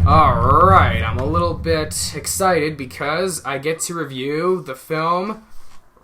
Alright, I'm a little bit excited because I get to review the film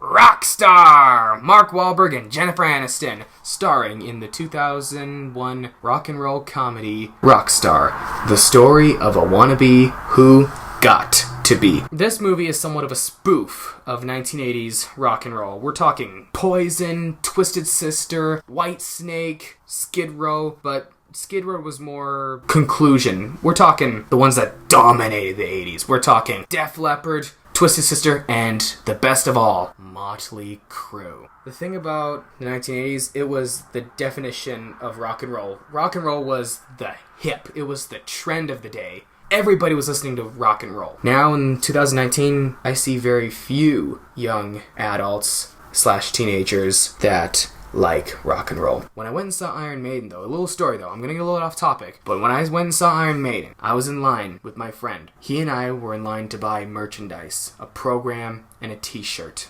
Rockstar! Mark Wahlberg and Jennifer Aniston, starring in the 2001 rock and roll comedy Rockstar, the story of a wannabe who got to be. This movie is somewhat of a spoof of 1980s rock and roll. We're talking Poison, Twisted Sister, Whitesnake, Skid Row, but Skid Row was more conclusion. We're talking the ones that dominated the 80s. We're talking Def Leppard, Twisted Sister, and the best of all, Motley Crue. The thing about the 1980s, it was the definition of rock and roll. Rock and roll was the hip. It was the trend of the day. Everybody was listening to rock and roll. Now in 2019, I see very few young adults / teenagers that like rock and roll. When I went and saw Iron Maiden, though, a little story though, I'm gonna get a little off topic, but when I went and saw Iron Maiden, I was in line with my friend. He and I were in line to buy merchandise, a program and a t-shirt,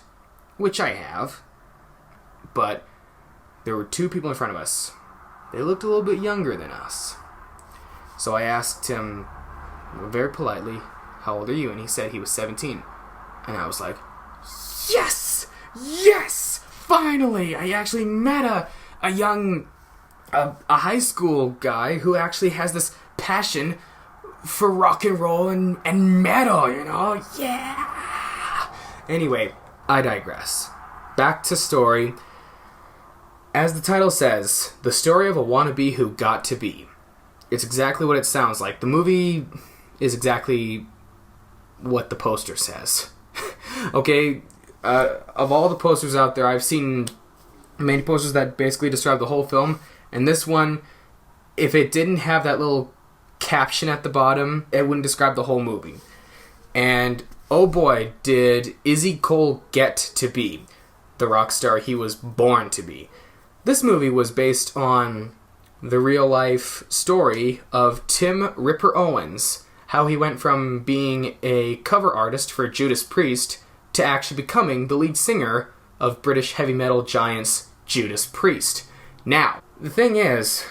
which I have, but there were two people in front of us. They looked a little bit younger than us. So I asked him very politely, how old are you? And he said he was 17. And I was like, yes! Yes! Finally, I actually met a young, a high school guy who actually has this passion for rock and roll and metal, you know? Yeah! Anyway, I digress. Back to story. As the title says, the story of a wannabe who got to be. It's exactly what it sounds like. The movie is exactly what the poster says. Okay? Of all the posters out there, I've seen many posters that basically describe the whole film, and this one, if it didn't have that little caption at the bottom, it wouldn't describe the whole movie. And oh boy, did Izzy Cole get to be the rock star he was born to be. This movie was based on the real-life story of Tim Ripper Owens, how he went from being a cover artist for Judas Priest to actually becoming the lead singer of British heavy metal giants Judas Priest. Now, the thing is,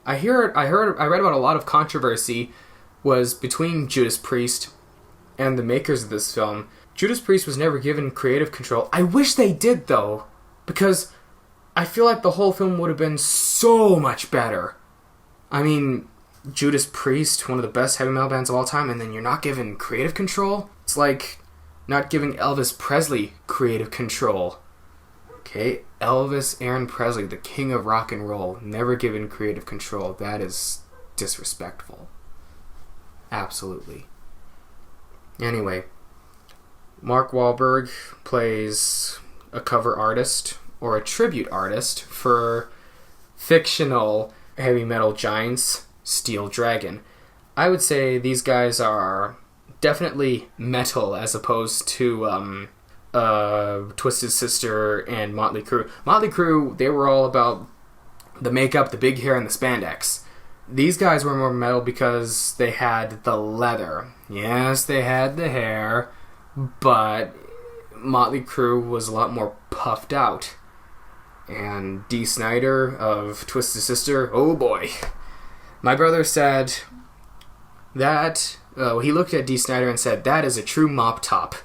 I read about a lot of controversy was between Judas Priest and the makers of this film. Judas Priest was never given creative control. I wish they did, though, because I feel like the whole film would have been so much better. I mean, Judas Priest, one of the best heavy metal bands of all time, and then you're not given creative control? It's like not giving Elvis Presley creative control. Okay, Elvis Aaron Presley, the king of rock and roll, never given creative control. That is disrespectful. Absolutely. Anyway, Mark Wahlberg plays a cover artist or a tribute artist for fictional heavy metal giants, Steel Dragon. I would say these guys are definitely metal as opposed to Twisted Sister and Motley Crue. Motley Crue, they were all about the makeup, the big hair, and the spandex. These guys were more metal because they had the leather. Yes, they had the hair, but Motley Crue was a lot more puffed out. And Dee Snider of Twisted Sister, oh boy. My brother said that he looked at Dee Snider and said, that is a true mop top.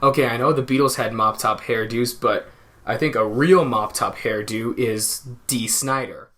Okay, I know the Beatles had mop top hairdos, but I think a real mop top hairdo is Dee Snider.